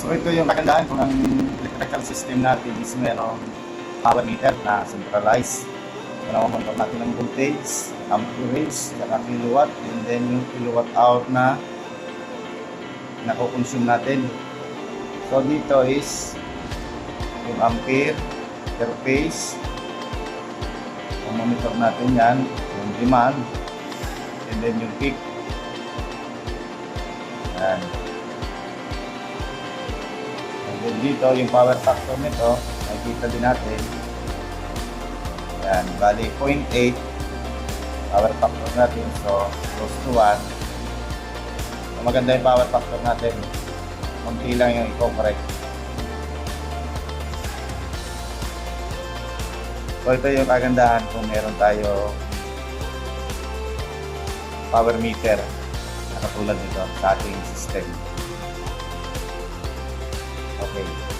So ito yung kagandahan kung ang electrical system natin is merong power meter na centralized. Monitor natin ang voltage, amperage, saka kilowatt, and then yung kilowatt hour na nakukonsume natin. So dito is yung ampere per phase. Kung monitor natin yan, yung demand, and then yung peak. Yan. And then dito yung power factor nito, nakikita din natin. Yan, bali 0.8 power factor natin, so close to 1. So, maganda yung power factor natin, konti lang yung i-correct. So ito yung kagandahan kung meron tayo power meter na katulad nito sa ating system. Okay.